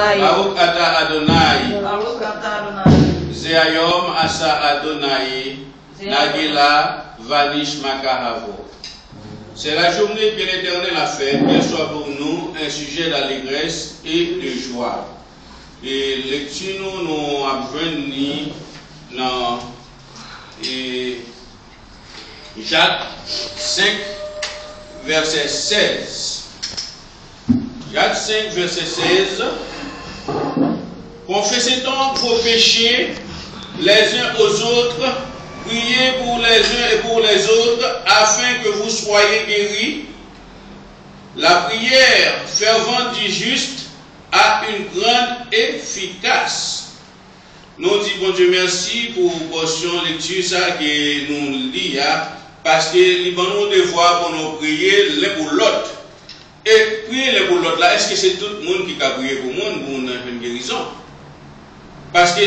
Baruch ata Adonai. Baruch ata Adonai. Zeayom asa Adonai. Nagila vanish makahavo. C'est la journée que l'Éternel a faite, qu'elle soit pour nous un sujet d'allégresse et de joie. Et lecture nous avons venu dans Jacques 5, verset 16. Jacques 5, verset 16. Confessez donc vos péchés les uns aux autres, priez pour les uns et pour les autres, afin que vous soyez guéris. La prière fervente du juste a une grande efficace. Nous disons bon Dieu merci pour la portion lecture ça que nous lisons, parce que nous avons des devoir pour nous prier l'un pour l'autre. Et prier l'un pour l'autre là, est-ce que c'est tout le monde qui a prié pour moi pour une guérison? Parce que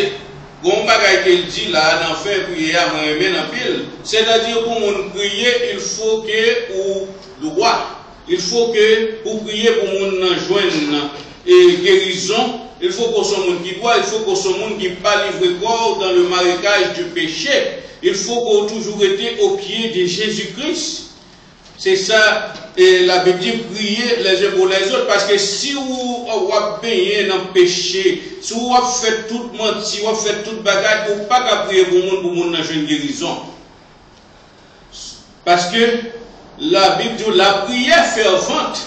bon bagage qu'il dit là, dans faire prier à moi-même en pile, c'est-à-dire pour mon prier, il faut que ou droit, il faut que pour prier pour mon joindre et guérison, il faut qu'on soit monde qui doit, il faut qu'on soit monde qui pas livré corps dans le marécage du péché. Il faut qu'on toujours été au pied de Jésus-Christ. C'est ça, et la Bible dit prier les uns pour les autres, parce que si vous avez baigné dans le péché, si vous avez fait tout menti, si vous avez fait toute bagarre, vous ne pouvez pas prier pour le monde dans une guérison. Parce que la Bible dit la prière fervente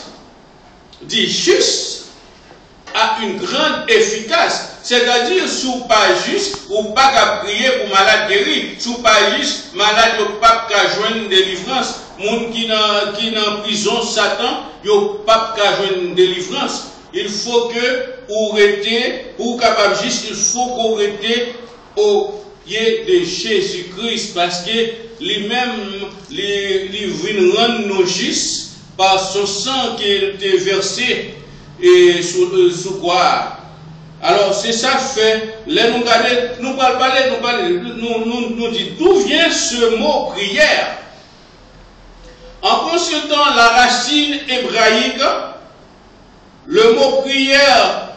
dit juste a une grande efficace. C'est-à-dire, si vous pas juste, vous ne pouvez pas prier pour malade guéri. Si vous pas juste, malade ne peut pas joindre une délivrance. Moun qui dans prison, Satan, il ne peut pas joindre une délivrance. Il faut que vous restez, pour capable juste, il faut qu'on reste au pied de Jésus-Christ. Parce que lui-même, il vient rendre nos justes par son sang qui est versé et sous quoi. Alors c'est ça fait, là nous dit d'où vient ce mot prière. En consultant la racine hébraïque, le mot prière,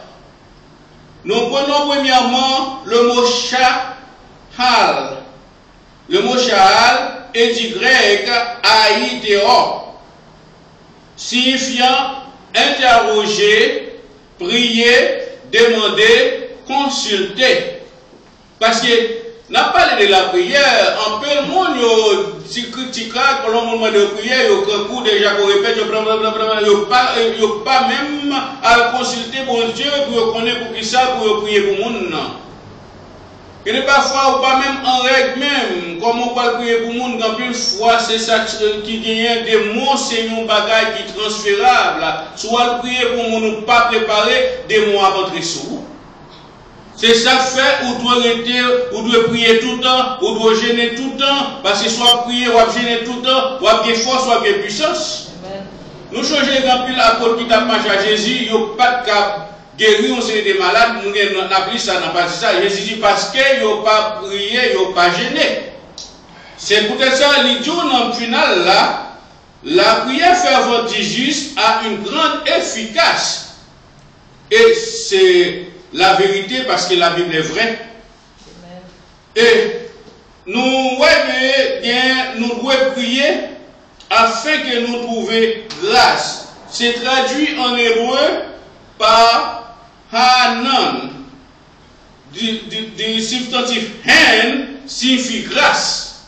nous prenons premièrement le mot shahal. Le mot shahal est du grec aïdéo, signifiant interroger, prier, demander, consulter. Parce que, n'a parlé de la prière, en peu de monde, si critique, quand on demande de prière, il y a coup déjà qu'on répète, il n'y a pas même à consulter bon Dieu pour connaître pour qui ça, pour prier pour le monde. Et parfois, ou pas même en règle même, comme on parle prier pour le monde, quand une fois, c'est ça qui gagne des mots, c'est un bagage qui est transférable. Soit prier pour le monde, ou pas préparer des mots à rentrer sur vous. C'est ça fait, ou doit prier tout le temps, ou doit gêner tout le temps, parce que soit prier, ou gêner tout le temps, ou avoir force, ou avoir puissance. Amen. Nous changeons l'exemple à côté qui t'a mangé à Jésus, il n'y a pas de cap. Guérir, on s'est des malades, nous n'avons plus ça, n'a pas dit ça. Jésus dit parce qu'il n'a pas prié, il n'a pas gêné. C'est peut-être ça, l'idiot, dans le final, là, la prière fervente du juste a une grande efficace. Et c'est la vérité parce que la Bible est vraie. Et nous, nous devons prier afin que nous trouvions grâce. C'est traduit en hébreu par Hanan, du substantif Han signifie grâce.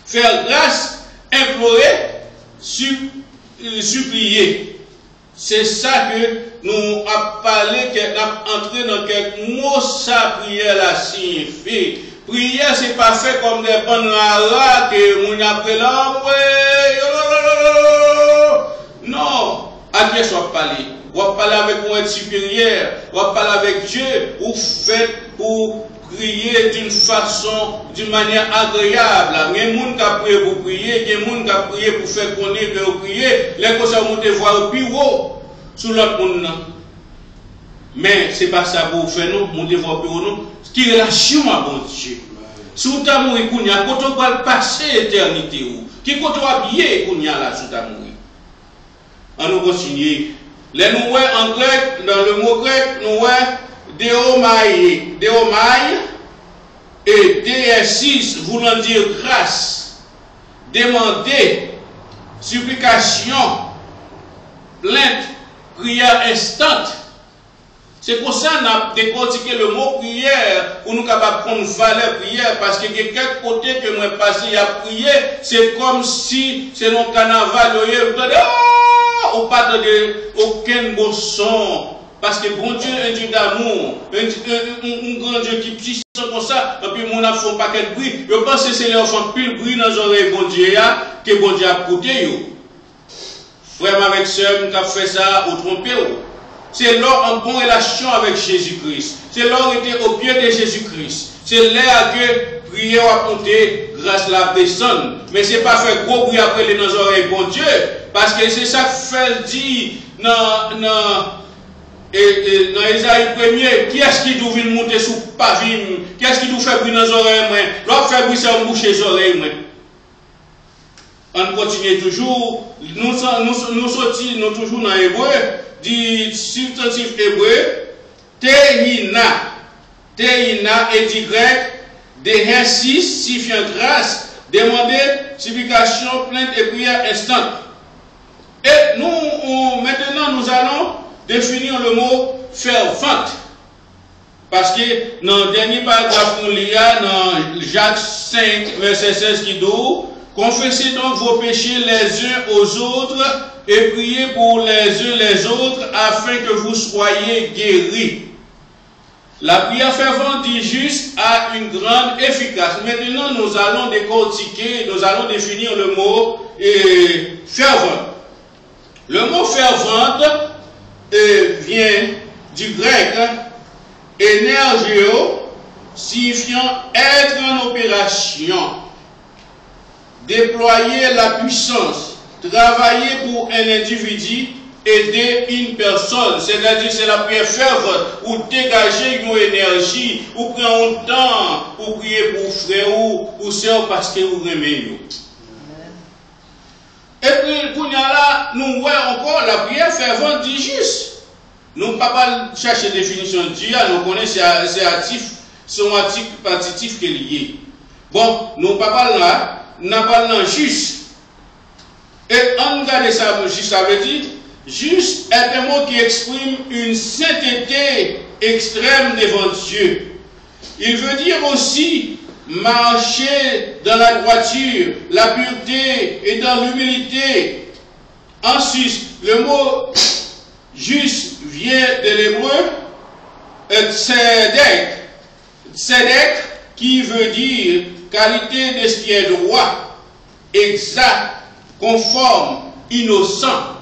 Faire grâce, implorer, supplier. C'est ça que nous avons parlé, que nous avons entré dans quelques mots, ça prière la signifie. Prière, c'est pas fait comme des bonnes rares que nous appelons là, non, à qui soit parlé. Ou parler avec un être supérieur, ou parler avec Dieu, ou fait pour prier d'une façon, d'une manière agréable. Il y a des gens qui ont prié pour prier, il y a des gens qui ont prié pour faire connaître que vous priez, les choses vous devez voir au plus haut sur l'autre monde. Mais ce n'est pas ça pour vous faire, nous, vous devez voir au plus haut, nous. Qui relation à bon Dieu. Si vous avez mouru, quand vous allez passer l'éternité, qui vous avez bien là, si vous avez mouru. On nous continue. Les nous en grec, dans le mot grec, nous deomai et DS6 voulant dire grâce, demander, supplication, plainte, prière instante. C'est pour ça qu'on a décortiqué le mot prière pour nous capables de prendre valeur prière parce que quelques côtés que moi passé à prier, c'est comme si c'est dans le carnaval, vous entendez, on pas de aucun bon son. Parce que bon Dieu est un Dieu d'amour, un grand Dieu qui puisse comme ça, et puis mon enfant pas quel bruit. Je pense que c'est les enfants pile bruit dans les oreilles bon Dieu, que bon Dieu a coûté. Frère avec soeur, nous avons fait ça ou trompé. C'est là en bonne relation avec Jésus-Christ. C'est là où était au pied de Jésus-Christ. C'est là que prière a compté grâce à la descendre. Mais ce n'est pas faire gros bruit après les oreilles bon Dieu. Parce que c'est ça que fait dire dans Isaïe 1er, qui est-ce qui doit monter sous pavim? Qui est-ce qui doit faire bruit dans les oreilles? L'autre fait bruit, c'est en bouche les oreilles. On continue toujours. Nous sortons toujours dans l'hébreu, du substantif hébreu, Tehina est du grec, Dehensis, signifiant grâce, demander, supplication, plainte et prière instante. Et maintenant, nous allons définir le mot fervente. Parce que dans le dernier paragraphe, on lit dans Jacques 5, verset 16 qui dit, confessez donc vos péchés les uns aux autres et priez pour les uns les autres afin que vous soyez guéris. La prière fervente du juste a une grande efficace. Maintenant, nous allons décortiquer, nous allons définir le mot fervent. Le mot fervente vient du grec énergio, signifiant être en opération, déployer la puissance, travailler pour un individu, aider une personne, c'est-à-dire c'est la prière fervente, ou dégager une énergie, ou prendre un temps, ou prier pour frère ou sœur parce que vous aimez. Et puis, pour là, nous voyons encore la prière fervente du juste. Nous ne pouvons pas chercher la définition de Dieu, nous connaissons c'est actif, son article partitif qui est lié. Bon, nous ne pouvons pas là, nous parlons juste. Et en regardant ça, juste, ça veut dire, juste est un mot qui exprime une sainteté extrême devant Dieu. Il veut dire aussi marcher dans la droiture, la pureté et dans l'humilité. Ensuite, le mot juste vient de l'hébreu tzedek, qui veut dire qualité de ce qui est droit, exact, conforme, innocent.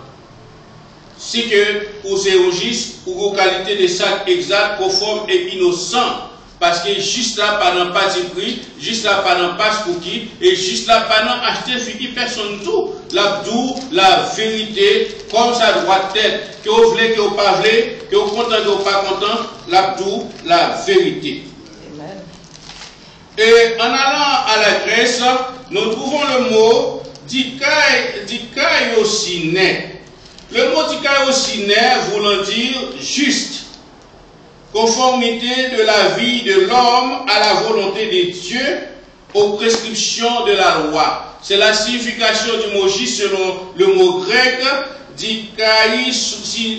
C'est que pour ces juste, pour qualité de ça exact, conforme et innocent. Parce que juste là, pendant pas de prix, juste là, pendant pas de cookie, et juste là, pendant acheter fini personne tout. L'abdou, la vérité, comme ça doit être. Que vous voulez, que vous pas voulez, que vous content, que vous pas content, l'abdou, la vérité. Amen. Et en allant à la Grèce, nous trouvons le mot dikaiosine. Le mot dikaiosine voulant dire juste. Conformité de la vie de l'homme à la volonté de Dieu, aux prescriptions de la loi. C'est la signification du mot juste selon le mot grec dikaiosine.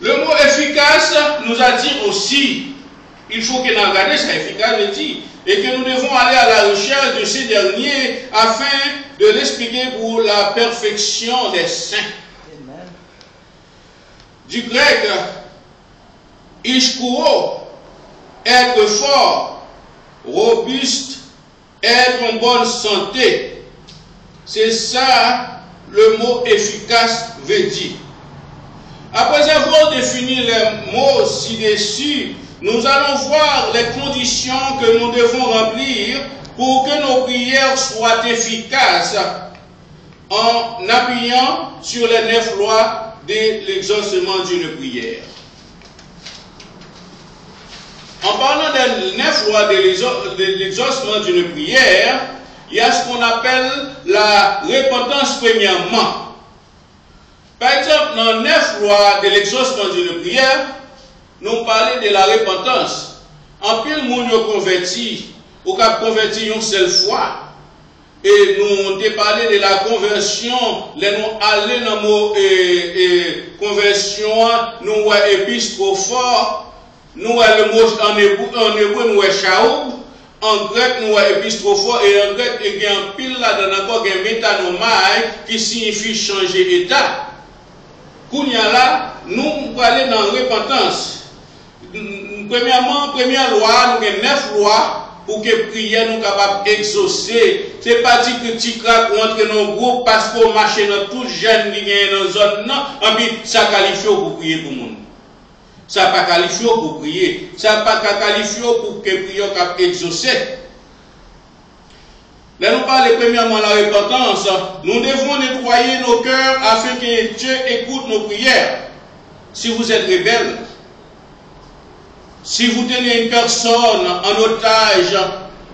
Le mot efficace nous attire aussi. Il faut que nous regardions ça efficace, je dis, et que nous devons aller à la recherche de ces derniers afin de l'expliquer pour la perfection des saints. Du grec, ishkuo, être fort, robuste, être en bonne santé. C'est ça le mot efficace veut dire. Après avoir défini les mots ci-dessus, nous allons voir les conditions que nous devons remplir pour que nos prières soient efficaces en appuyant sur les 9 lois de l'exaucement d'une prière. En parlant des 9 lois de l'exaucement d'une prière, il y a ce qu'on appelle la repentance premièrement. Par exemple, dans 9 lois de l'exhaustion de prière, nous parlons de la repentance. En pile, moun yo converti, ou cap converti une seule fois. Et nous avons parlé de la conversion, nous allons dans le mot conversion, nous avons épistrophore, nous avons le mot en hébreu, nous avons chaoub, en grec, nous avons épistrophore, et en grec, il y a un pile là, dans un métanomai qui signifie changer état. Kounya là, nous allons aller dans la repentance. Premièrement, première loi, nous avons 9 lois. Pour que prière nous capable d'exaucer. Ce n'est pas dire que tu craques entre nos groupes parce qu'on marche dans tout jeune qui est dans la zone. Non, ça qualifie pour prier pour le monde. Ça n'a pas qualifié pour prier. Ça n'a pas qualifié pour que prière capable d'exaucer. Là, nous parlons premièrement de la repentance. Nous devons nettoyer nos cœurs afin que Dieu écoute nos prières. Si vous êtes rebelle, si vous tenez une personne en otage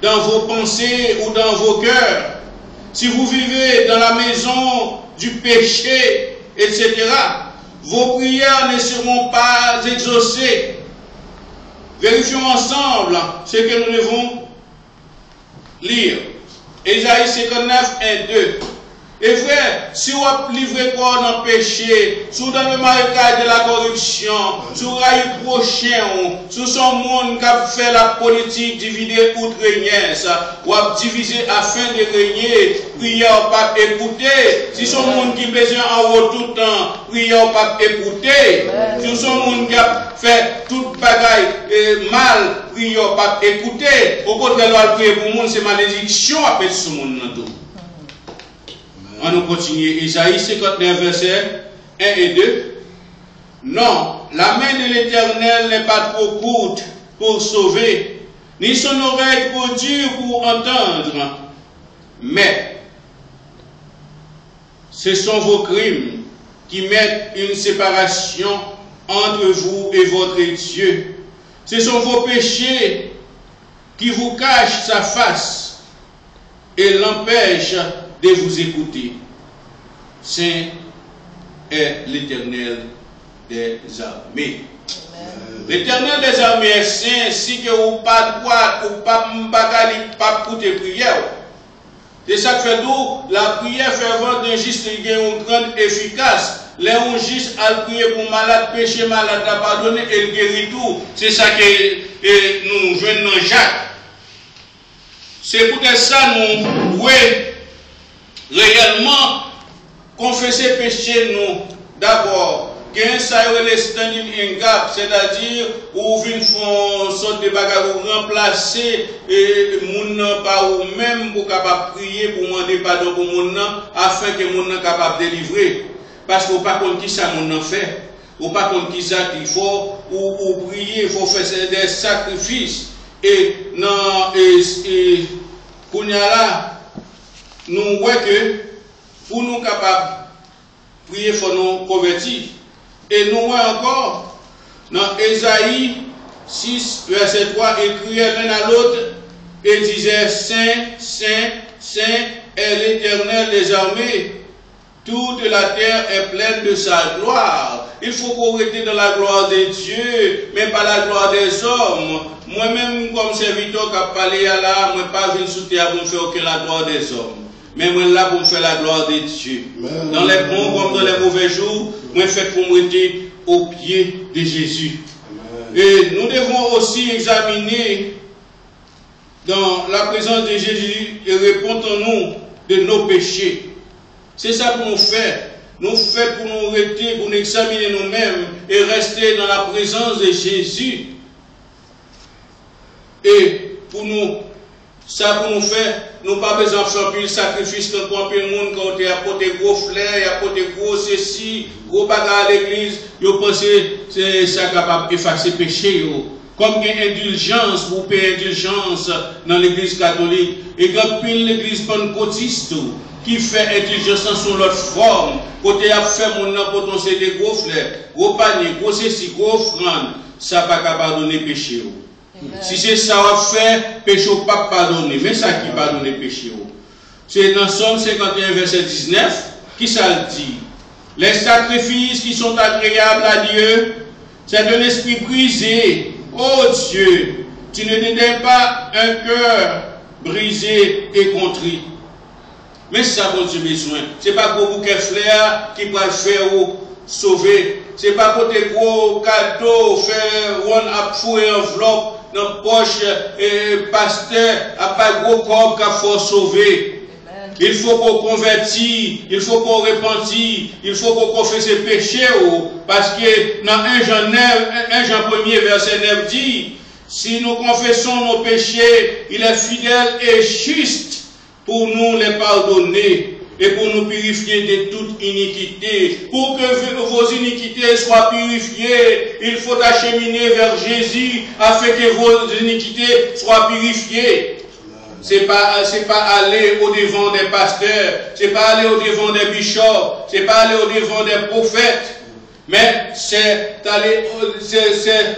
dans vos pensées ou dans vos cœurs, si vous vivez dans la maison du péché, etc., vos prières ne seront pas exaucées. Vérifions ensemble ce que nous devons lire. Ésaïe 59, 1, 2. Et frère, si vous livrez quoi dans le péché, si vous dans le marécage de la corruption, si vous raillez prochain, si son monde qui a fait la politique diviser outre régner, ou a divisé afin de régner, prière pas écouter. Si son monde qui besoin en haut tout le temps, prière pas écouter. Si son monde qui a fait toute bagaille mal, prière pas écouter. Au contraire, la prière pour le monde, c'est malédiction à faire ce monde dans tout. On nous continue. Isaïe 59, versets 1 et 2. Non, la main de l'Éternel n'est pas trop courte pour sauver, ni son oreille trop dure pour entendre. Mais ce sont vos crimes qui mettent une séparation entre vous et votre Dieu. Ce sont vos péchés qui vous cachent sa face et l'empêchent de vous écouter. Saint est l'Éternel des armées. L'Éternel des armées est saint si que vous pas droit ou pas m'bagali pas pour tes prières. C'est ça que fait d'où la prière fervente d'un juste est une grande efficace. Les on juste à prier pour malade, péché, malade à pardonner et le guérit tout. C'est ça que nous venons dans Jacques. C'est pour ça nous oui, réellement confesser péché nous d'abord. Gain ça le standing in gap, c'est-à-dire ou vinn font sorte de bagarre ou remplacer moun par ou même pour capable prier pour demander pardon pour moun afin que moun capable délivrer. Parce qu'on pas contre qui ça moun fait, ou pas contre qui ça qu'il faut ou prier, il faut faire des sacrifices et non et kounya là nous voyons que pour nous capables de prier, il faut nous convertir. Et nous voyons encore dans Ésaïe 6, verset 3, écrit l'un à l'autre et disait Saint, Saint, Saint est l'Éternel des armées. Toute la terre est pleine de sa gloire. Il faut qu'on reste dans la gloire de Dieu, mais pas la gloire des hommes. Moi-même, comme serviteur qui a parlé à là, moi pas venu sous terre pour me faire aucune la gloire des hommes. Mais moi là pour me faire la gloire de Dieu. Amen. Dans les bons comme dans les mauvais jours, moi fait pour me rester au pied de Jésus. Amen. Et nous devons aussi examiner dans la présence de Jésus et répondons-nous de nos péchés. C'est ça pour nous faire. Nous faisons pour nous rester, pour nous examiner nous-mêmes et rester dans la présence de Jésus. Et pour nous, ça pour nous faire, nous pas besoin de faire plus de sacrifices quand on peut le monde, quand on a apporté gros fleurs, apporté gros ceci, gros bagarre à l'église, vous pensez que c'est capable d'effacer péché. Comme il y a indulgence, vous payez indulgence dans l'église catholique, et quand l'église pentecôtiste qui fait indulgence sur l'autre forme, côté a fait mon nom pour c'est des gros fleurs, gros paniers, gros ceci, gros offrandes, ça pas capable donner péché. Si c'est ça à faire, péché pas pardonner. Mais ça qui pardonne péché. C'est dans Somme 51, verset 19, qui ça le dit? Les sacrifices qui sont agréables à Dieu, c'est un esprit brisé. Oh Dieu, tu ne dédaignes pas un cœur brisé et contrit. Mais ça, mon Dieu, besoin. Ce n'est pas pour vous qu'un flair qui va le faire ou sauver. Ce n'est pas pour tes gros cadeaux, faire one up fouet enveloppe dans la poche et pasteur, à pas gros corps qu'il faut sauver. Il faut qu'on convertisse, il faut qu'on repentit, il faut qu'on confesse ses péchés. Parce que dans 1 Jean 1er, verset 9 dit, si nous confessons nos péchés, il est fidèle et juste pour nous les pardonner et pour nous purifier de toute iniquité. Pour que vos iniquités soient purifiées, il faut acheminer vers Jésus afin que vos iniquités soient purifiées. C'est pas aller au devant des pasteurs, c'est pas aller au devant des bishops, c'est pas aller au devant des prophètes, mais c'est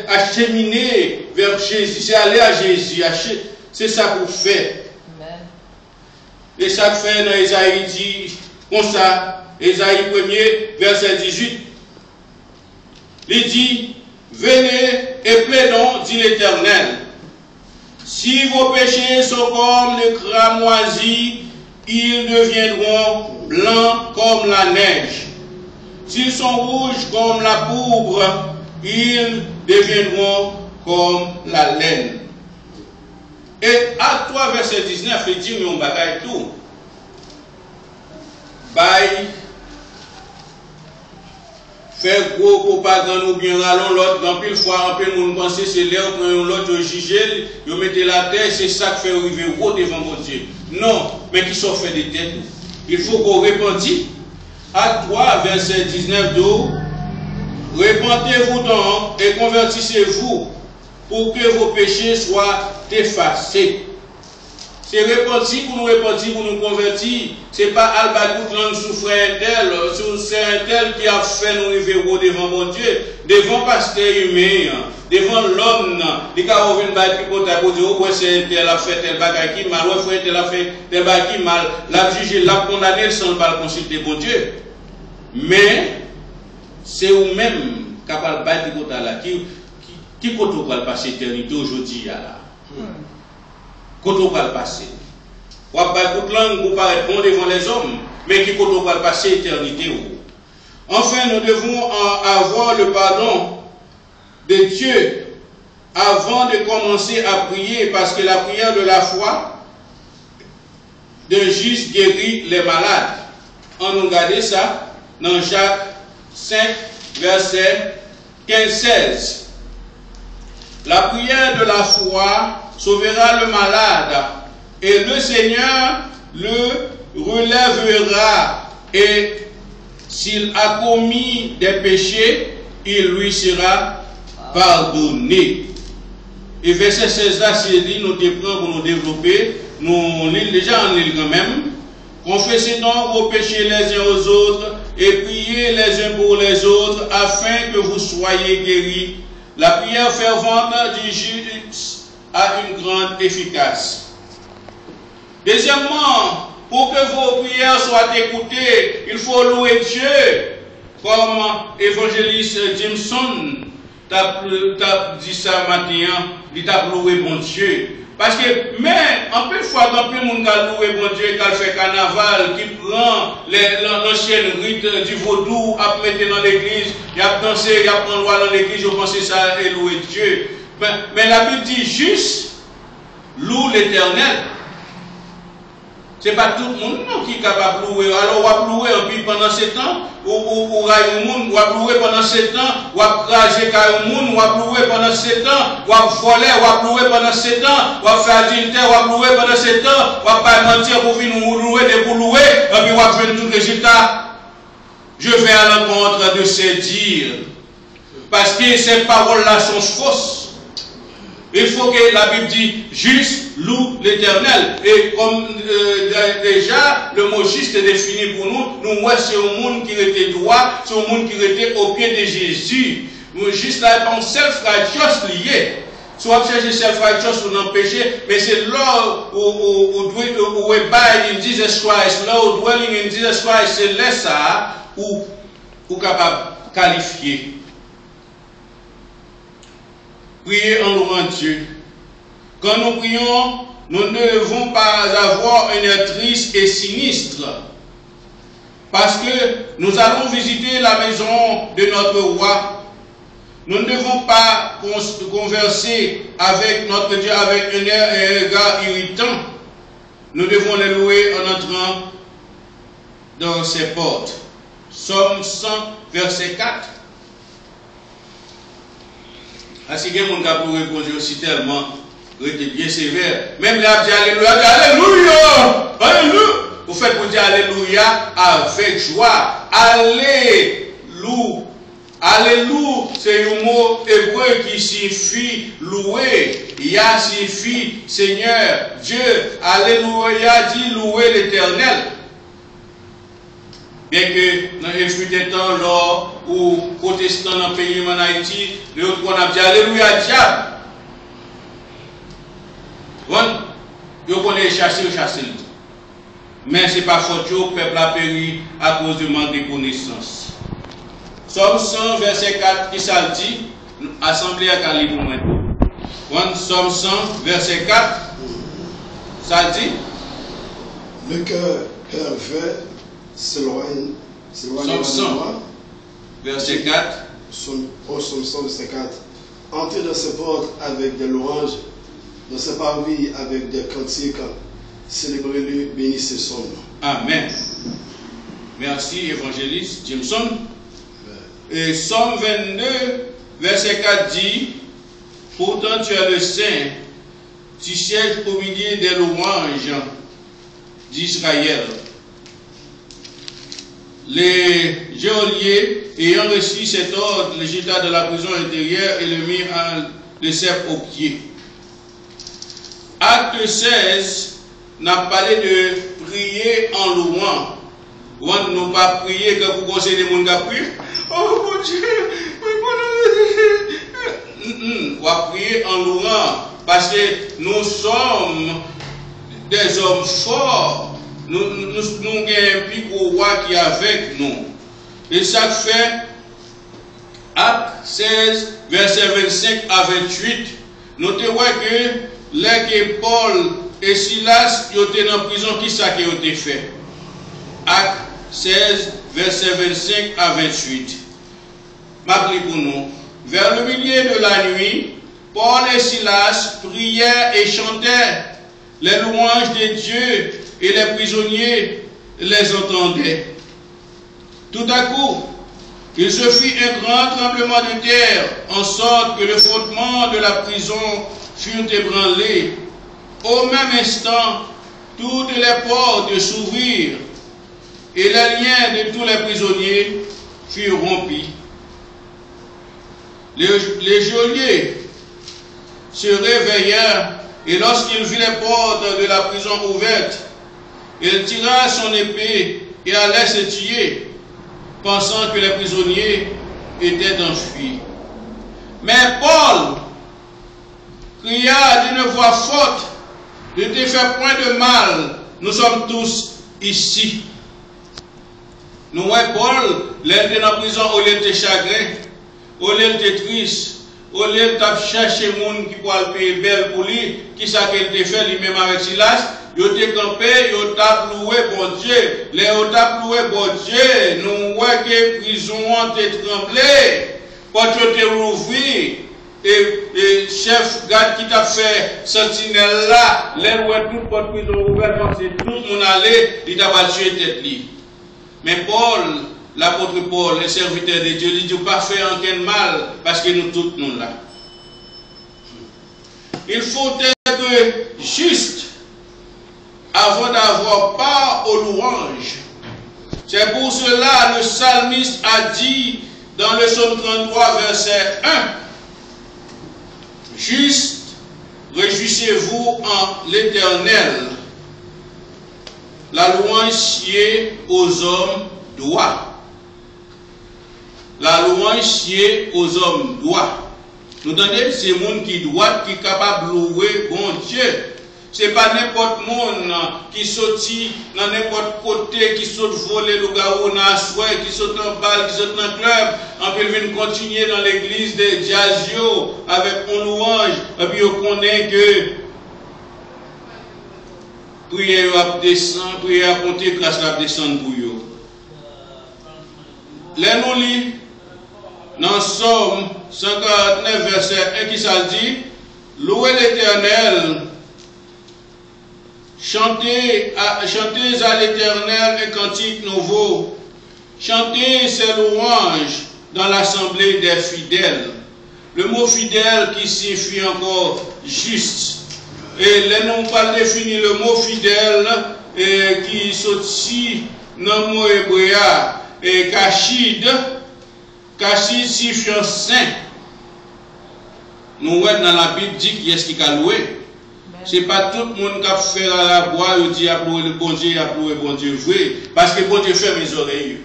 acheminer vers Jésus, c'est aller à Jésus, c'est ça qu'on fait. Et ça fait dans Ésaïe dit comme ça, Ésaïe 1er, verset 18, il dit, venez et plaidons, dit l'Éternel. Si vos péchés sont comme le cramoisi, ils deviendront blancs comme la neige. S'ils sont rouges comme la pourpre, ils deviendront comme la laine. Et Acte 3, verset 19, il dit, mais on bagaille tout. Bye. Faire gros propagande ou bien allons l'autre, dans pile fois, en pile monde penser c'est l'air, quand l'autre juger, vous mettez la tête, c'est ça qui fait arriver gros devant mon Dieu. Non, mais qui sont fait des têtes. Il faut qu'on repentit. Acte 3, verset 19 d'eau. Repentez-vous donc et convertissez-vous pour que vos péchés soient effacés. C'est repentir pour nous convertir. C'est pas Albagout langue souffrir un tel, c'est un tel qui a fait nous arriver devant mon Dieu, devant pasteur humain, devant l'homme, il a ouvert une bataille pour dire, oh, c'est un tel a fait tel bagage qui mal, ouais, frère, tel a fait tel bagage qui mal, l'a jugé, l'a condamné sans pas consulter mon Dieu. Mais, c'est vous-même capable de battre pour là, qui côté va le passer éternité aujourd'hui, là. Côté va le passer. Ou pas toute langue pour paraître bon devant les hommes, mais qui côté va le passer éternité. Enfin, nous devons avoir le pardon de Dieu avant de commencer à prier, parce que la prière de la foi d'un juste guérit les malades. On nous regarde ça dans Jacques 5, verset 15-16. La prière de la foi sauvera le malade, et le Seigneur le relèvera, et s'il a commis des péchés, il lui sera pardonné. Et verset 16 là, c'est dit, nous te prenons pour nous développer, nous lisons déjà en lisant quand même. Confessez donc vos péchés les uns aux autres, et priez les uns pour les autres, afin que vous soyez guéris. La prière fervente du juste a une grande efficace. Deuxièmement, pour que vos prières soient écoutées, il faut louer Dieu, comme évangéliste Jameson t'a dit ça matin, il t'a loué bon Dieu. Parce que, mais, en peu de fois, dans plus de monde qui a loué bon Dieu, qui a fait carnaval, qui prend l'ancienne rite du vaudou, à mettre dans l'église, il a dansé, il a pris loi dans l'église, je pense que ça est louer Dieu. Mais la Bible dit juste, loue l'Éternel. Ce n'est pas tout le monde non, qui est capable de louer. Alors, on va louer un peu pendant 7 ans, ou railler le monde, on va louer pendant 7 ans, on va cracher le monde, on va louer pendant 7 ans, on va voler, on va louer pendant 7 ans, on va faire adultère, on va louer pendant 7 ans, on va pas mentir pour venir nous louer, et pour louer, et puis on va faire tout résultat. Je vais à l'encontre de ces dires, parce que ces paroles-là sont fausses. Il faut que la Bible dit juste loue l'Éternel. Et comme déjà le mot juste est défini pour nous, nous c'est un monde qui était droit, c'est un monde qui était au pied de Jésus. Nous juste là, on self-righteous lié. Soit chercher self-righteous ou non péché, mais c'est là où we abide in Jesus Christ, là où dwelling in Jesus Christ, c'est là ça où pour capable qualifier. Priez en louant Dieu. Quand nous prions, nous ne devons pas avoir un air triste et sinistre. Parce que nous allons visiter la maison de notre roi. Nous ne devons pas converser avec notre Dieu avec un air et un regard irritant. Nous devons les louer en entrant dans ses portes. Psaume 100, verset 4. Ainsi que mon gars pour répondre aussi tellement, il était bien sévère. Même là, dit Alléluia, Alléluia, Alléluia. Vous faites pour dire Alléluia avec joie. Alléluia. Alléluia, c'est un mot hébreu qui signifie louer. Ya signifie Seigneur, Dieu. Alléluia dit louer l'Éternel. Bien que dans les fut des temps, lors où protestants dans le pays en Haïti, les autres on a dit Alléluia, diable. Vous connaissez chasser. Mais ce n'est pas faute, le peuple a péri à cause du manque de connaissances. Psaume 100, verset 4, qui ça dit, assemblée à Calibre maintenant. Psaume 100, verset 4, ça dit. Le cœur pervers s'éloigne Psaume 100, verset 4. Psaume 100, verset 4. Entrez dans ses portes avec des louanges, dans ses parvis avec des cantiques. Célébrez-le, bénissez son nom. Amen. Merci, évangéliste Jameson. Et Psaume 22, verset 4 dit, pourtant tu es le Saint, tu sièges au milieu des louanges d'Israël. Les geôliers ayant reçu cet ordre, le jeta de la prison intérieure et le mit le cep au pied. Acte 16 n'a parlé de prier en louant. On n'a pas prié que vous conseillez les gens qui prient. Oh mon Dieu, on va prier en louant parce que nous sommes des hommes forts. Nous avons un plus gros roi qui est avec nous. Et ça fait Acte 16, verset 25 à 28. Notez que les Paul et Silas étaient en prison, qui ça qui a été fait? Acte 16, verset 25 à 28. M'appelez pour nous. Vers le milieu de la nuit, Paul et Silas prièrent et chantèrent les louanges de Dieu et les prisonniers les entendaient. Tout à coup, il se fit un grand tremblement de terre, en sorte que le fondement de la prison fut ébranlé. Au même instant, toutes les portes s'ouvrirent et les liens de tous les prisonniers furent rompus. Les geôliers se réveillèrent et lorsqu'il vit les portes de la prison ouvertes, il tira son épée et allait se tuer, pensant que les prisonniers étaient enfuis. Mais Paul cria d'une voix forte, ne te fais point de mal, nous sommes tous ici. Nous voyons Paul, l'un de la prison, au lieu de chagrin, au lieu de triste, au lieu de chercher des gens qui pourraient payer belle pour lui, qui ça qu'il te fait lui-même avec Silas, il te campé, il t'a loué bon Dieu. Les t'a loué bon Dieu, nous voyons que la prison a tremblé, quand tu te rouvri, et chef garde qui t'a fait sentinelle là, les ouais toute porte prison ouverte, c'est tout le monde allé, il t'a pas tué tête li. Mais Paul, l'apôtre Paul, le serviteur de Dieu, il dit pas faire aucun mal, parce que nous tous nous là. Il faut être juste avant d'avoir part aux louanges. C'est pour cela le psalmiste a dit dans le psaume 33, verset 1, juste, réjouissez-vous en l'Éternel. La louange est aux hommes droits. La louange est aux hommes droits. Nous entendez, c'est le monde qui doit, qui est capable de louer bon Dieu. Ce n'est pas n'importe monde qui sortit dans n'importe côté, qui saute voler le garou dans la soirée, qui saute en balle, qui saute dans le club. En plus, il vient continuer dans l'église de Jazzio avec un louange. Et puis, on connaît que prière à descendre, prière à compter grâce à descendre pour eux. Les nous lit dans Somme 149, verset 1 qui ça dit, louez l'Éternel. Chantez à l'Éternel un cantique nouveau. Chantez ses louanges dans l'assemblée des fidèles. Le mot fidèle qui signifie encore juste. Et là, nous pas définir le mot fidèle qui sortit dans le mot hébreu et kachid. Kachid signifie saint. Nous voyons dans la Bible dit qui est-ce qui a loué. Ce n'est pas tout le monde qui a fait la voix et dit à louer le bon Dieu, à louer le bon Dieu vrai. Parce que bon Dieu ferme les oreilles.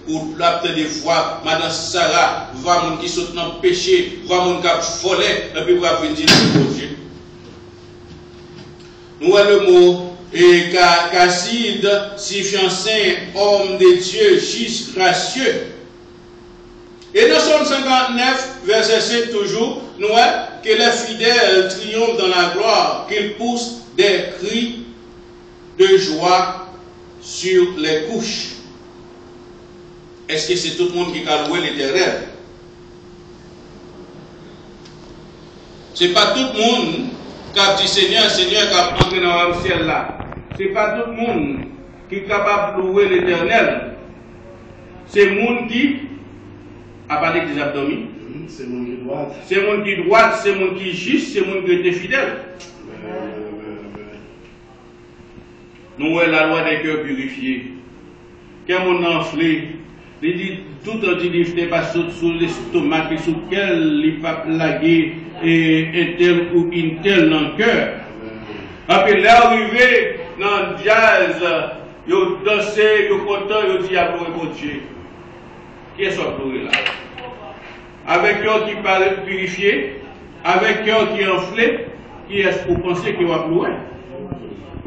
Ou la des fois, Madame Sarah, voit mon qui saute dans le péché, voit mon qui a volé, et puis va venir le bon Dieu. Nous avons le mot Kassid, signifiant saint, homme de Dieu, juste, gracieux. Et dans Somme 59, verset 7 toujours, nous voyons que les fidèles triomphent dans la gloire, qu'ils poussent des cris de joie sur les couches. Est-ce que c'est tout le monde qui a loué l'Éternel? Ce n'est pas tout le monde qui a dit Seigneur, Seigneur, qui a entré dans le ciel là. Ce n'est pas tout le monde qui est capable de louer l'Éternel. C'est le monde qui a parlé des abdominaux. C'est mon qui droit. C'est mon qui droit, c'est mon qui juste, c'est mon qui était fidèle. Nous voyons la loi des cœurs purifiés. Quand on enflé, il dit tout en dit pas sur l'estomac et sur quel il va plaguer un tel ou une telle dans le cœur. Après l'arrivée dans le jazz, ils dansent, ils sont contents, ils disent à mon Dieu. Qui est-ce qui là? Avec cœur qui paraît purifié, avec cœur qui est enflé, qui est-ce que vous pensez qu'il va plus loin?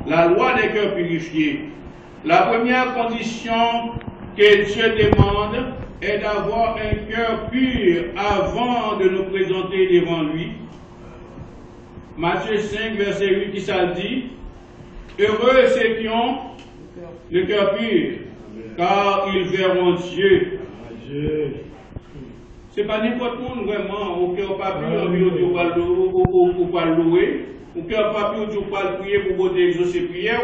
La loi des cœurs purifiés. La première condition que Dieu demande est d'avoir un cœur pur avant de nous présenter devant lui. Matthieu 5, verset 8, qui ça dit, heureux ceux qui ont le cœur pur, car ils verront Dieu. Ce n'est pas n'importe qui vraiment, au cœur pas pur, on va louer, au cœur pas pur, on va prier pour vous exaucer prière,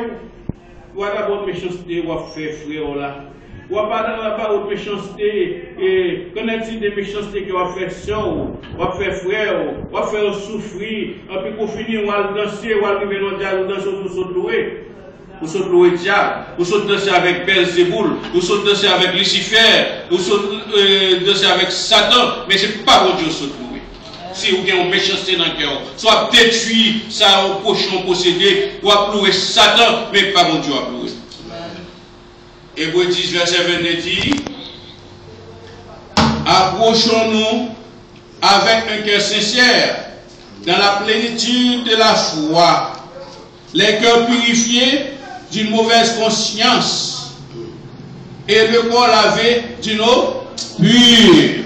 ou à d'abord méchanceté, ou à faire frère là. Ou à pas autre méchanceté, et connaître des méchancetés qui va faire soeur, ou à faire frère, ou à faire souffrir, et puis pour finir, on va danser, ou à arriver dans le diable, ou danser, ou se louer. Ou se louer diable, ou se danser avec Belzéboul, ou se danser avec Lucifer, ou se danser avec Satan, mais ce n'est pas bon Dieu se louer. Si vous avez une méchanceté dans le cœur, soit détruit ça au cochon possédé, ou à louer Satan, mais pas bon Dieu à louer. Hébreux 10, verset 22 dit, approchons-nous avec un cœur sincère, dans la plénitude de la foi, les cœurs purifiés d'une mauvaise conscience et le corps lavé d'une eau pure.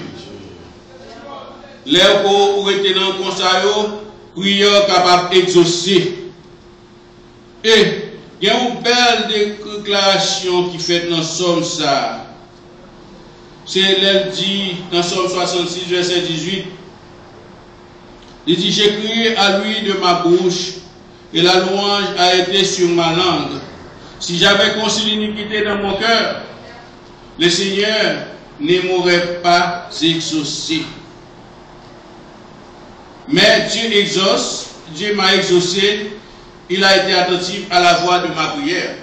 Les corps où étaient dans le conseil, prière capable d'exaucer. Et il y a une belle déclaration qui fait dans Somme ça. C'est elle dit dans Somme 66, verset 18. Il dit, j'ai crié à lui de ma bouche, et la louange a été sur ma langue. Si j'avais conçu l'iniquité dans mon cœur, le Seigneur ne m'aurait pas exaucé. Mais Dieu exauce, Dieu m'a exaucé, il a été attentif à la voix de ma prière.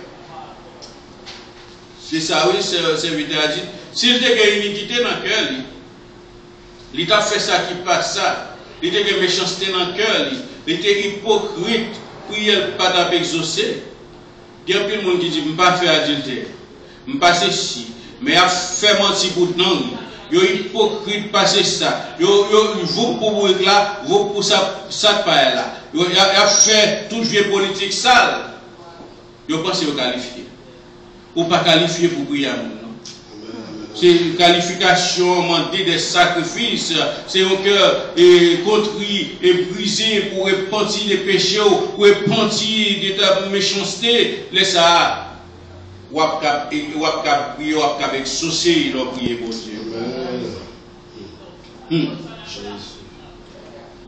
C'est ça, oui, serviteur a dit. S'il était une iniquité dans le cœur, il t'a fait ça qui passe ça. Il était une méchanceté dans le cœur, il était hypocrite, prière pas d'être exaucé. Il y a plein de monde qui dit, je ne vais pas faire adultère, je ne vais pas faire ci, mais il a fait mentir pour non, yo hypocrite passer ça. Vous pour là, vous pour ça pas là. Yo a fait tout vieux politique sale. Yo pense yo qualifié. Ou pas qualifié pour prier à nous. C'est une qualification, demander des sacrifices, c'est un cœur contrit et brisé pour repentir des péchés, pour repentir de ta méchanceté. Laisse ça. Ou à prier, ou à exaucer leur prière pour Dieu.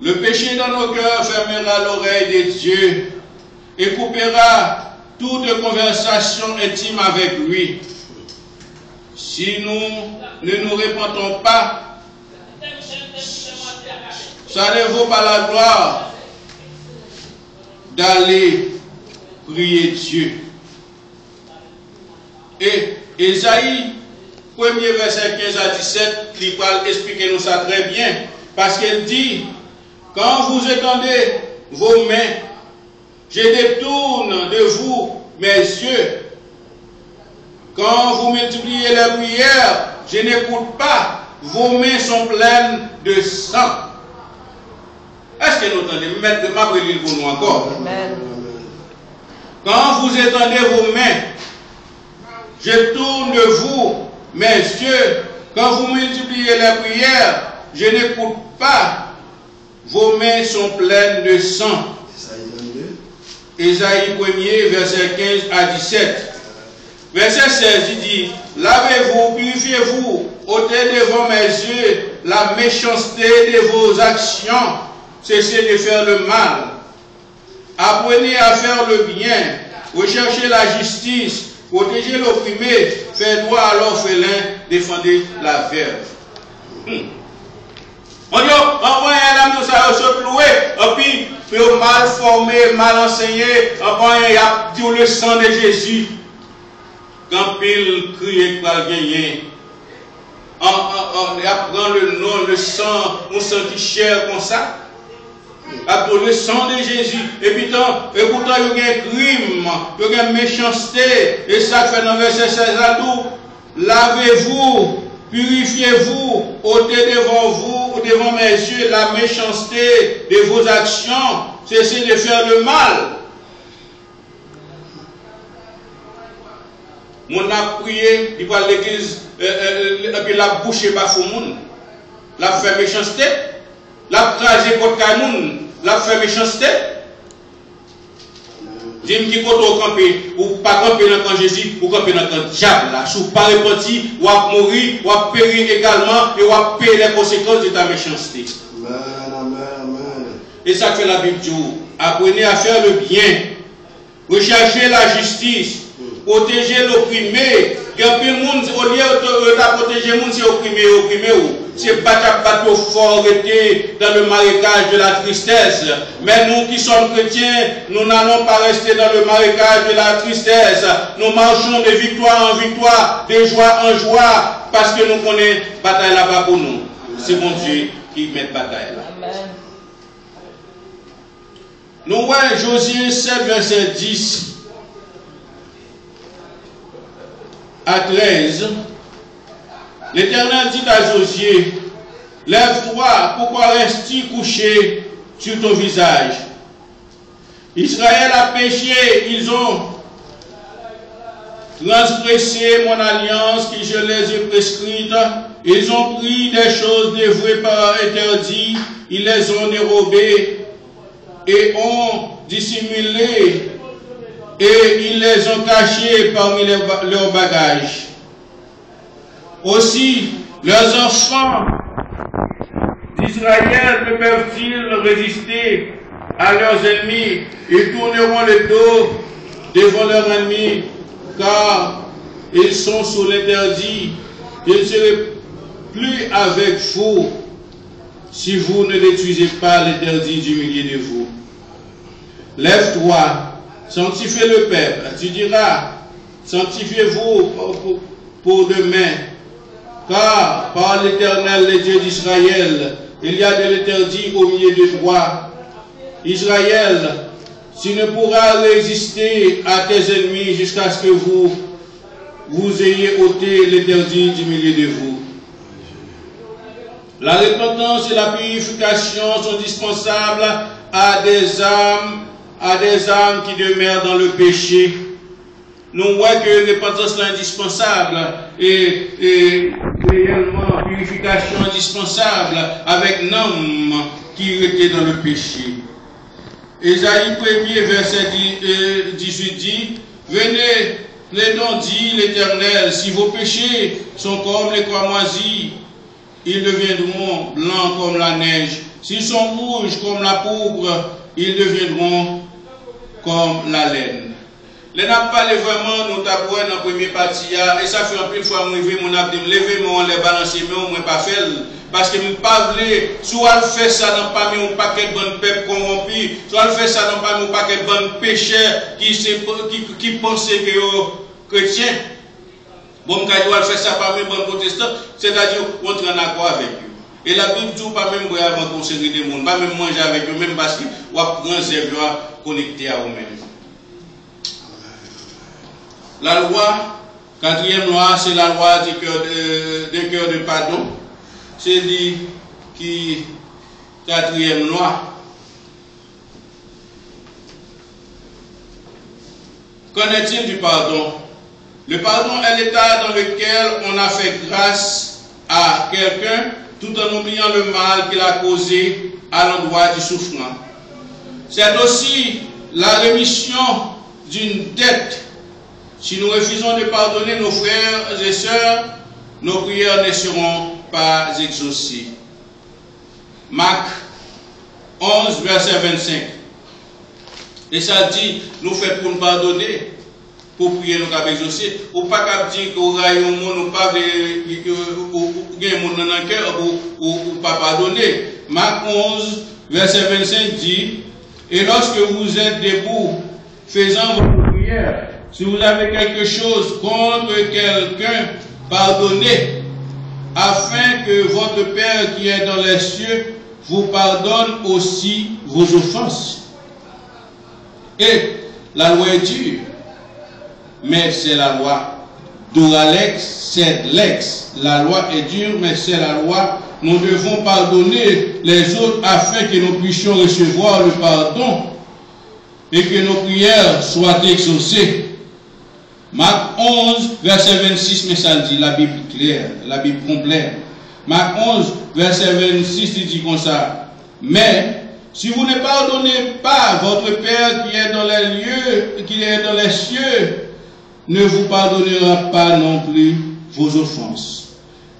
Le péché dans nos cœurs fermera l'oreille de Dieu et coupera toute conversation intime avec lui. Si nous ne nous repentons pas, ça ne vaut pas la gloire d'aller prier Dieu. Et Ésaïe, 1er verset 15 à 17, il va expliquer nous ça très bien. Parce qu'elle dit, quand vous étendez vos mains, je détourne de vous mes yeux. Quand vous multipliez les prières, je n'écoute pas. Vos mains sont pleines de sang. Est-ce que nous entendez? Mettre ma brûlure pour nous encore. Amen. Quand vous étendez vos mains, je tourne de vous mes yeux. Quand vous multipliez les prières, je n'écoute pas. Vos mains sont pleines de sang. Ésaïe 1er, verset 15 à 17. Verset 16, il dit, lavez-vous, purifiez-vous, ôtez devant mes yeux la méchanceté de vos actions, cessez de faire le mal. Apprenez à faire le bien, recherchez la justice, protégez l'opprimé, faites droit à l'orphelin, défendez la veuve. On dit, envoyez un homme, ça se clouer, et puis, mal formé, mal enseigné, envoyez le sang de Jésus. Quand il crie pour gagner, on apprend le nom, le sang, on sent cher comme ça. Après le sang de Jésus. Et pourtant, il y a un crime, il y a une méchanceté. Et ça fait dans le verset 16 à tout. Lavez-vous, purifiez-vous, ôtez devant vous, devant mes yeux, la méchanceté de vos actions. Cessez de faire le mal. On a prié, il va à l'église, et puis la bouche n'est pas fou, la fait méchanceté, la crasé contre Kamoun, la fait méchanceté. Dis-moi qui côté au camper, ou pas camper dans le camp Jésus, ou camper dans le camp diable, là. Si vous ne pas repenti, ou à mourir, ou à périr également, et ou à payer les conséquences de ta méchanceté. Et ça fait la Bible dit, apprenez à faire le bien, recherchez la justice, protéger l'opprimé. Au lieu de protéger le monde, c'est opprimé. C'est battre fort dans le marécage de la tristesse. Mais nous qui sommes chrétiens, nous n'allons pas rester dans le marécage de la tristesse. Nous marchons de victoire en victoire, de joie en joie, parce que nous connaissons bataille là-bas pour nous. C'est mon Dieu qui met bataille là. Amen. Nous voyons Josué 7, verset 10. À 13, l'Éternel dit à Josué, lève-toi, pourquoi restes-tu couché sur ton visage? Israël a péché, ils ont transgressé mon alliance que je les ai prescrite, ils ont pris des choses dévouées par interdit, ils les ont dérobées et ont dissimulé. Et ils les ont cachés parmi leurs bagages. Aussi, leurs enfants d'Israël ne peuvent-ils résister à leurs ennemis et tourneront le dos devant leurs ennemis, car ils sont sous l'interdit. Je ne serai plus avec vous si vous ne détruisez pas l'interdit du milieu de vous. Lève-toi. Sanctifiez le peuple. Tu diras, sanctifiez-vous pour demain, car par l'Éternel, le Dieu d'Israël, il y a de l'interdit au milieu de toi. Israël, tu ne pourras résister à tes ennemis jusqu'à ce que vous ayez ôté l'interdit du milieu de vous. La repentance et la purification sont indispensables à des âmes qui demeurent dans le péché. Nous voyons que la repentance est indispensable et réellement purification indispensable avec un homme qui était dans le péché. Ésaïe 1er, verset 18 dit, venez, plaidons, dit l'Éternel, si vos péchés sont comme les cramoisis, ils deviendront blancs comme la neige. S'ils sont rouges comme la pourpre, ils deviendront comme la laine. Les n'a pas vraiment nous taboué dans la première partie, et ça fait un peu de fois que je mon abdé, lever mon les balancer, mais on ne pas faire. Parce que je ne pas soit elle fait ça dans pas un paquet de bonnes peuple corrompus, soit elle fait ça dans pas un paquet de bonnes pécheurs qui pensaient que chrétiens. Bon, quand elle fait ça parmi les bons protestants, c'est-à-dire qu'on entre en accord avec eux. Et la Bible dit pas même boire avant qu'on se des gens, pas même manger avec eux, même parce qu'on prend zèbre connecté à eux-mêmes. La loi, quatrième loi, c'est la loi du cœur de pardon. C'est dit qui, quatrième loi. Qu'en est-il du pardon? Le pardon est l'état dans lequel on a fait grâce à quelqu'un tout en oubliant le mal qu'il a causé à l'endroit du souffrant. C'est aussi la rémission d'une dette. Si nous refusons de pardonner nos frères et sœurs, nos prières ne seront pas exaucées. Marc 11, verset 25. Et ça dit, nous faisons pour nous pardonner, pour prier nous avons exaucé. Ou pas qu'à dire qu'au rayon nous pas de monde dans le cœur ou pas pardonner. Marc 11, verset 25 dit, et lorsque vous êtes debout, faisant votre prière, si vous avez quelque chose contre quelqu'un, pardonnez, afin que votre Père qui est dans les cieux vous pardonne aussi vos offenses. Et la loi est dure, mais c'est la loi. Duralex, c'est lex. La loi est dure, mais c'est la loi. Nous devons pardonner les autres afin que nous puissions recevoir le pardon et que nos prières soient exaucées. Marc 11, verset 26, mais ça dit, la Bible claire, la Bible complète. Marc 11, verset 26, il dit comme ça. Mais, si vous ne pardonnez pas votre Père qui est dans les lieux, qui est dans les cieux, ne vous pardonnera pas non plus vos offenses.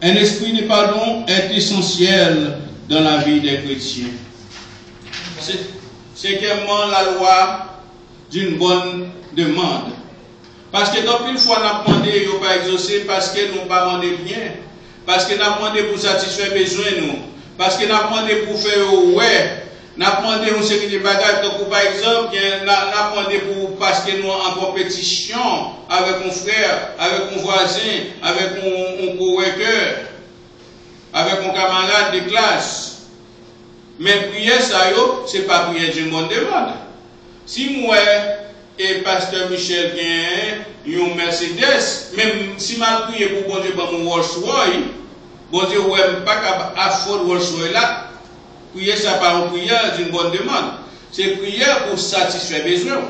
Un esprit de pardon est essentiel dans la vie des chrétiens. C'est clairement la loi d'une bonne demande. Parce que donc une fois nous avons demandé, nous pas exaucé parce que nous pas demandé bien, parce que nous avons demandé pour satisfaire les besoins nous, parce que nous avons demandé pour faire ouais, nous avons demandé une série de bagages, donc par exemple, nous avons demandé pour parce que nous en compétition avec mon frère, avec mon voisin, avec mon coworker, avec mon camarade de classe. Mais prière ça c'est pas prière d'une bonne demande. Si moi et pasteur Michel gagne un Mercedes, même si je prie pour bon Dieu pour mon Rolls-Royce, bon Dieu ouais pas capable affordre Rolls-Royce là, prier ça pas une prière d'une bonne demande, c'est prière pour satisfaire besoin.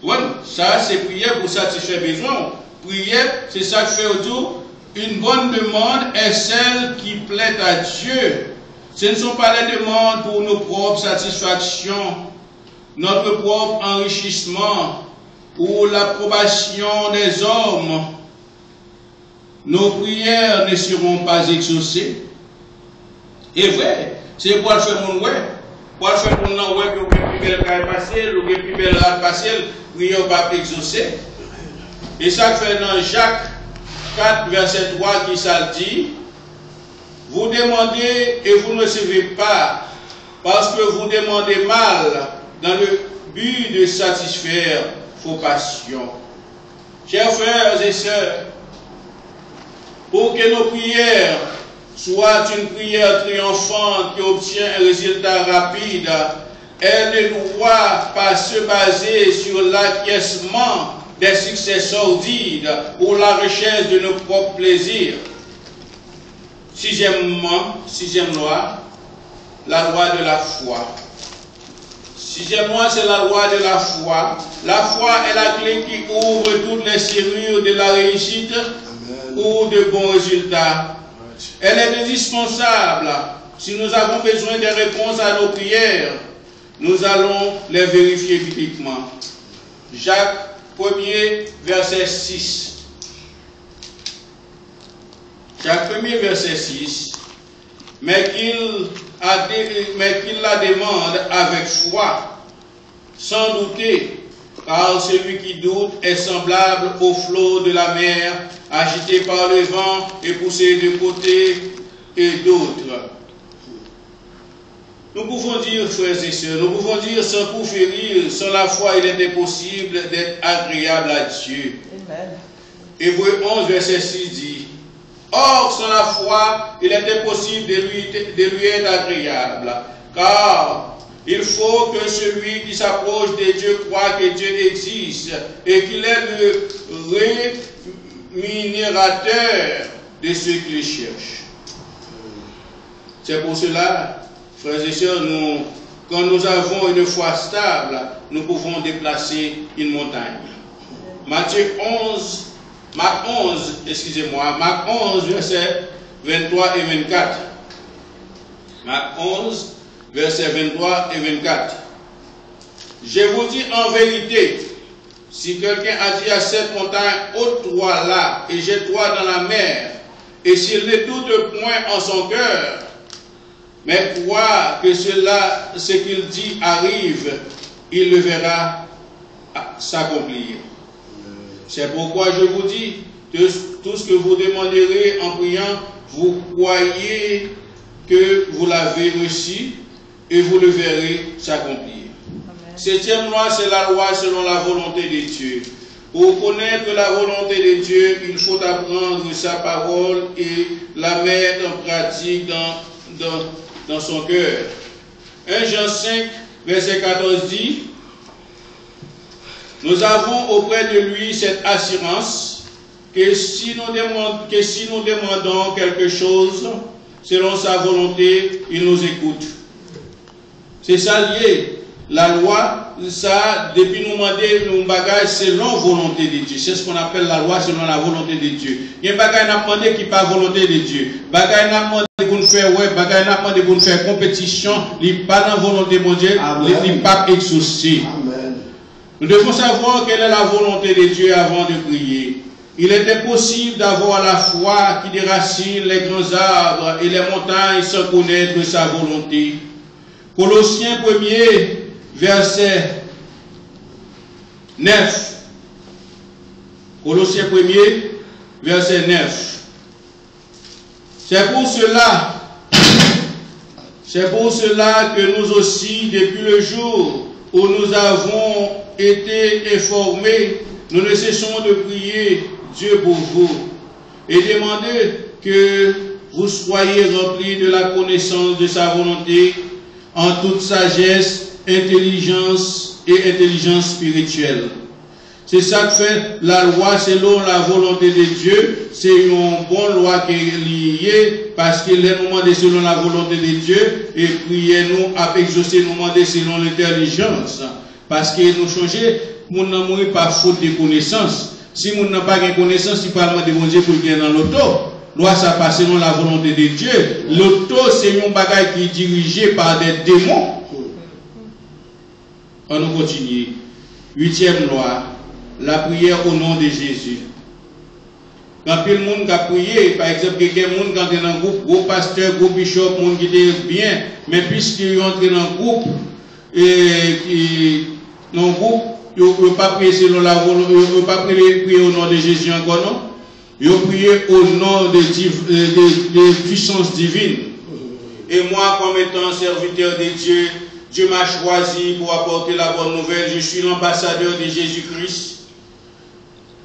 Ouais, ça c'est prière pour satisfaire besoin. Prière, c'est ça que fait autour. Une bonne demande est celle qui plaît à Dieu. Ce ne sont pas les demandes pour nos propres satisfactions, notre propre enrichissement ou l'approbation des hommes. Nos prières ne seront pas exaucées. Et vrai, c'est pour faire mon ouais. Pour faire mon nom ouais, que vous avez plus belle carrière passée, vous avez plus belle rate passée, prière pas exaucée. Et ça fait dans Jacques 4, verset 3 qui ça dit, vous demandez et vous ne recevez pas, parce que vous demandez mal, dans le but de satisfaire vos passions. Chers frères et sœurs, pour que nos prières soient une prière triomphante qui obtient un résultat rapide, elle ne doit pas se baser sur l'acquiescement des succès sordides ou la recherche de nos propres plaisirs. Sixième loi, la loi de la foi. Sixième loi, c'est la loi de la foi. La foi est la clé qui ouvre toutes les serrures de la réussite ou de bons résultats. Elle est indispensable. Si nous avons besoin de réponses à nos prières, nous allons les vérifier bibliquement. Jacques 1er, verset 6. Jacques 1er, verset 6. Mais qu'il la demande avec foi, sans douter, car celui qui doute est semblable au flot de la mer, agité par le vent et poussé de côté et d'autre. Nous pouvons dire, frères et sœurs, nous pouvons dire sans coup férir, sans la foi, il est impossible d'être agréable à Dieu. Amen. Hébreux 11, verset 6 dit, or, sans la foi, il est impossible de lui être agréable, car il faut que celui qui s'approche de Dieu croit que Dieu existe et qu'il est le rémunérateur de ceux qui le cherchent. C'est pour cela, frères et sœurs, quand nous avons une foi stable, nous pouvons déplacer une montagne. Marc 11, versets 23 et 24. Marc 11, versets 23 et 24. Je vous dis en vérité, si quelqu'un a dit à cette montagne, ôte-toi là et jette-toi dans la mer, et s'il ne doute point en son cœur, mais croit que ce qu'il dit arrive, il le verra s'accomplir. C'est pourquoi je vous dis, tout ce que vous demanderez en priant, vous croyez que vous l'avez reçu et vous le verrez s'accomplir. Septième loi, c'est la loi selon la volonté de Dieu. Pour connaître la volonté de Dieu, il faut apprendre sa parole et la mettre en pratique dans son cœur. 1 Jean 5, verset 14 dit, nous avons auprès de lui cette assurance que si nous demandons quelque chose selon sa volonté, il nous écoute. C'est ça lié. La loi, ça, depuis nous demander nos bagages selon la volonté de Dieu. C'est ce qu'on appelle la loi selon la volonté de Dieu. Il y a des bagages n'a demandé qui pas volonté de Dieu. Bagages n'a demandé pour nous faire ouais, bagages n'a demandé pour nous faire compétition, il n'est pas dans la volonté de Dieu, il n'est pas exaucé. Amen. Nous devons savoir quelle est la volonté de Dieu avant de prier. Il est impossible d'avoir la foi qui déracine les grands arbres et les montagnes sans connaître sa volonté. Colossiens 1er, verset 9. Colossiens 1er, verset 9. C'est pour cela que nous aussi, depuis le jour où nous avons été informés, nous ne cessons de prier Dieu pour vous et demander que vous soyez remplis de la connaissance de sa volonté en toute sagesse, intelligence et intelligence spirituelle. C'est ça que fait la loi selon la volonté de Dieu. C'est une bonne loi qui est liée parce qu'il est demandé selon la volonté de Dieu et priez-nous à exaucer nous demander selon l'intelligence. Parce que nous changer, nous n'avons mourir par faute de connaissance. Si nous n'avons pas de connaissance, il parle de bon Dieu pour gagner dans l'auto. Loi, ça passe selon la volonté de Dieu. L'auto, c'est un bagage qui est dirigé par des démons. On nous continue. 8e loi, la prière au nom de Jésus. Quand tout le monde a prié, par exemple, quelqu'un qui est dans un groupe, gros pasteur, gros bishop, monde qui est bien, mais puisqu'ils rentrent dans un groupe, il ne peut pas prier selon la volonté, il ne peut pas prier au nom de Jésus encore, non? Il faut prier au nom de puissance divine. Et moi, comme étant serviteur de Dieu, Dieu m'a choisi pour apporter la bonne nouvelle. Je suis l'ambassadeur de Jésus-Christ.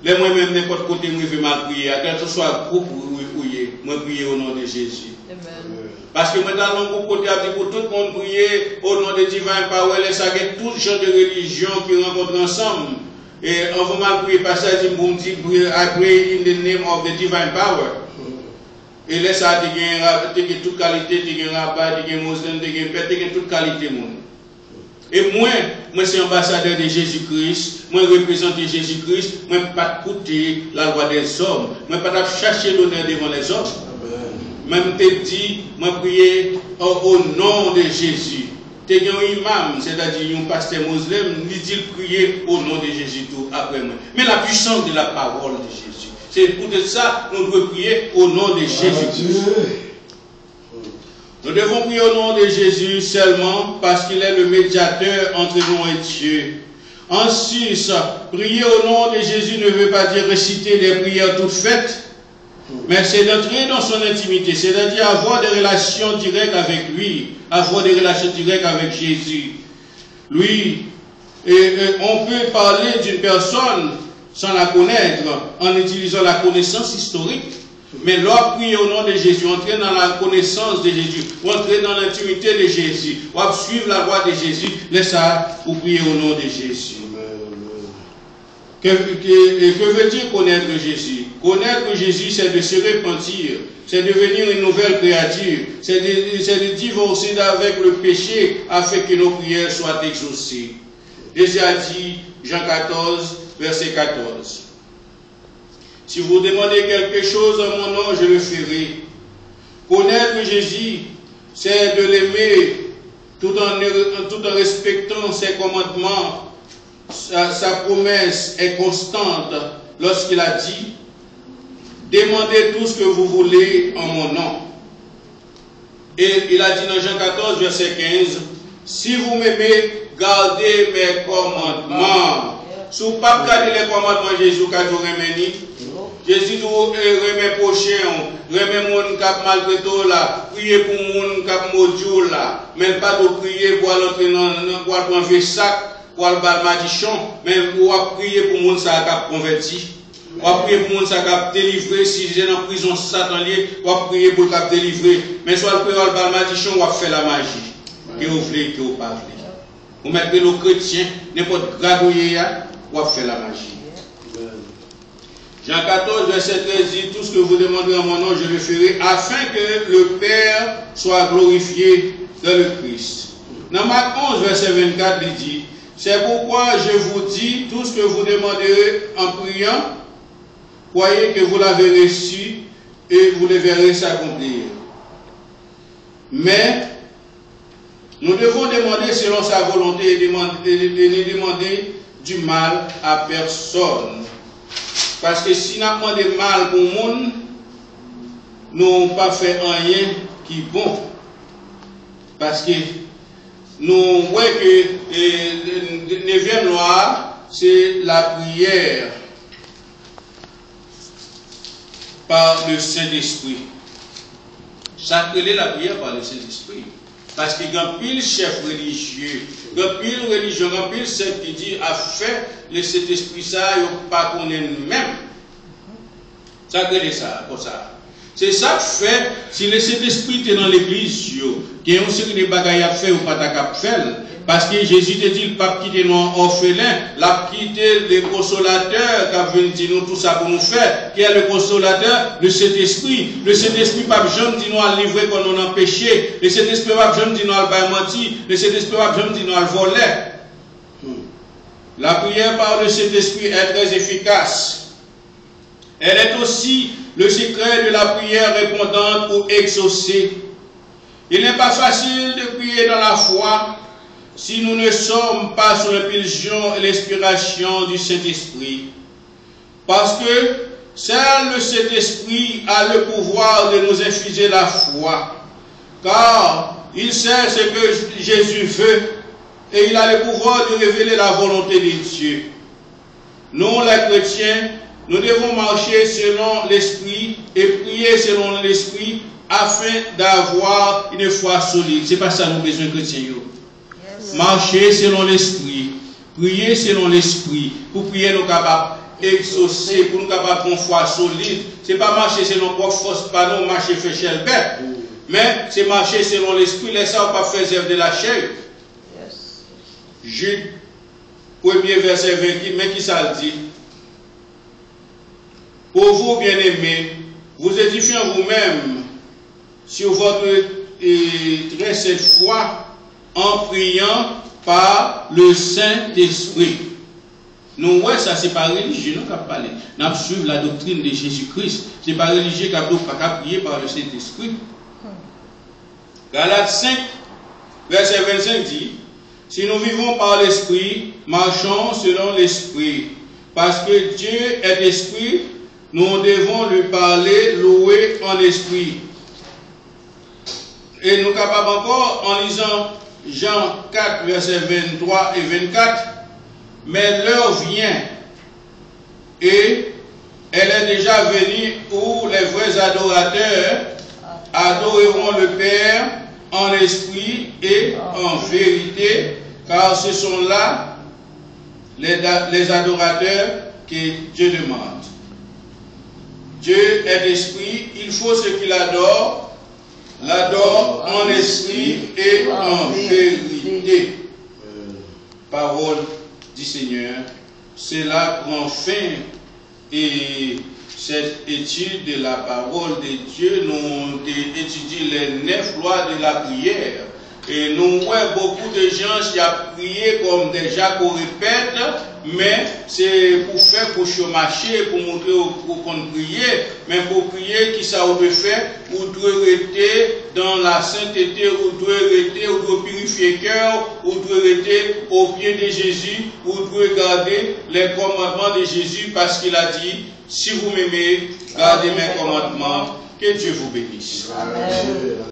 Les moi-même, n'importe côté, je vais mal prier. À quel que soit groupe, je prier au nom de Jésus. Amen. Parce que maintenant, dans le groupe côté, pour tout le monde prier au nom de Divine Power, et ça y a tout genre de religion qui rencontrent ensemble. Et on va mal prier, parce que dit, I pray in the name of the Divine Power. Et là, ça a toute qualité, tu as rabat, tu as musulman, tu as toute qualité. Et moi c'est ambassadeur de Jésus-Christ, moi représente Jésus-Christ, moi pas écouter la loi des hommes, moi pas chercher l'honneur devant les hommes. Même te dit, moi prier au nom de Jésus. Tu es un imam, c'est-à-dire un pasteur musulman, il dit prier au nom de Jésus tout après moi. Mais la puissance de la parole de Jésus. C'est pour ça que nous devons prier au nom de Jésus-Christ. Nous devons prier au nom de Jésus seulement parce qu'il est le médiateur entre nous et Dieu. Ensuite, prier au nom de Jésus ne veut pas dire réciter des prières toutes faites, mais c'est d'entrer dans son intimité, c'est-à-dire avoir des relations directes avec lui, avoir des relations directes avec Jésus. Lui, on peut parler d'une personne sans la connaître, en utilisant la connaissance historique. Mais lorsqu'on prie au nom de Jésus, entrer dans la connaissance de Jésus, entrer dans l'intimité de Jésus, ou suivre la voie de Jésus, laisse ça ou prier au nom de Jésus. Que veut dire connaître Jésus? Connaître Jésus, c'est de se repentir, c'est devenir une nouvelle créature, c'est de divorcer avec le péché afin que nos prières soient exaucées. Jésus a dit, Jean 14, verset 14. Si vous demandez quelque chose en mon nom, je le ferai. Connaître Jésus, c'est de l'aimer tout en respectant ses commandements. Sa promesse est constante lorsqu'il a dit « Demandez tout ce que vous voulez en mon nom ». Et il a dit dans Jean 14, verset 15 « Si vous m'aimez, gardez mes commandements. » Si vous ne pas garder les commandements de Jésus, quand vous remenez, Jésus nous remet prochain, remet mon cap maltraité là, prier pour mon cap maudit là, même pas de prier pour l'entrer dans un sac, pour le bal madichon, mais pour prier pour mon ça cap converti, pour prier pour mon ça cap délivré, si j'ai en prison Satan lié, pour prier pour le cap délivré, mais soit le prier le bal madichon, on va faire la magie, que vous voulez, que vous pas voulez. Vous mettez le chrétien, n'importe gradouillé, on va faire la magie. Jean 14, verset 13 dit, tout ce que vous demanderez en mon nom, je le ferai, afin que le Père soit glorifié dans le Christ. Dans Marc 11, verset 24, il dit, c'est pourquoi je vous dis, tout ce que vous demanderez en priant, croyez que vous l'avez reçu et vous le verrez s'accomplir. Mais, nous devons demander selon sa volonté et ne demander du mal à personne. Parce que si nous avons demandé mal pour le monde, nous n'avons pas fait rien qui est bon. Parce que nous voyons que la 9e loi, c'est la prière par le Saint-Esprit. Ça c'est la prière par le Saint-Esprit. Parce qu'il y a un pile chef religieux, il y a un pile religieux, il y a un pile chef qui dit a fait le Saint-Esprit ça, il n'y a pas qu'on est même. Ça crée ça, pour ça. C'est ça que fait, si le Saint-Esprit est dans l'église, il y a une série de bagailles à faire ou pas à faire. Parce que Jésus te dit, le pape quitte nous orphelins, l'a quitté le consolateur qui a venu dire nous tout ça pour nous faire, qui est le consolateur, le Saint-Esprit. Le Saint-Esprit, pape Jean dit nous à livrer quand on a péché. Le Saint-Esprit, pape Jean dit nous à le menti. Le Saint-Esprit, pape Jean dit nous à le voler. La prière par le Saint-Esprit est très efficace. Elle est aussi le secret de la prière répondante ou exaucée. Il n'est pas facile de prier dans la foi si nous ne sommes pas sous l'impulsion et l'inspiration du Saint-Esprit. Parce que seul le Saint-Esprit a le pouvoir de nous infuser la foi. Car il sait ce que Jésus veut et il a le pouvoir de révéler la volonté de Dieu. Nous, les chrétiens, nous devons marcher selon l'Esprit et prier selon l'Esprit afin d'avoir une foi solide. C'est pas ça nous besoin chrétiens. Yes. Marcher selon l'Esprit, prier selon l'Esprit, pour prier nous capables exaucer, pour nous capables une foi solide. C'est pas marcher selon propre force, pas non marcher fait chez bête, mais c'est marcher selon l'Esprit. Laissez ça pas faire œuvre de la chair. Yes. Jude, 1er verset 28, mais qui ça le dit? Pour vous, bien-aimés, vous édifiez en vous-même sur votre très cette foi en priant par le Saint-Esprit. Nous, ouais, ça c'est pas religieux, nous qui parlons. Nous suivons la doctrine de Jésus-Christ. Ce n'est pas religieux qui a prié par le Saint-Esprit. Galates 5, verset 25 dit, si nous vivons par l'Esprit, marchons selon l'Esprit. Parce que Dieu est Esprit, nous devons lui parler, louer en esprit. Et nous sommes capables encore, en lisant Jean 4, versets 23 et 24, mais l'heure vient, et elle est déjà venue, où les vrais adorateurs adoreront le Père en esprit et en vérité, car ce sont là les adorateurs que Dieu demande. Dieu est esprit, il faut ce qu'il adore, l'adore en esprit et en vérité. Parole du Seigneur, cela prend fin et cette étude de la parole de Dieu, nous étudions les 9 lois de la prière. Et nous voyons beaucoup de gens qui ont prié comme déjà qu'on répète, mais c'est pour faire pour marcher, pour montrer qu'on prier, mais pour prier qui ça doit faire, ou doit rester dans la sainteté, ou doit rester, ou doit purifier le cœur, ou doit rester au pied de Jésus, ou doit garder les commandements de Jésus, parce qu'il a dit, si vous m'aimez, gardez mes commandements, que Dieu vous bénisse. Amen.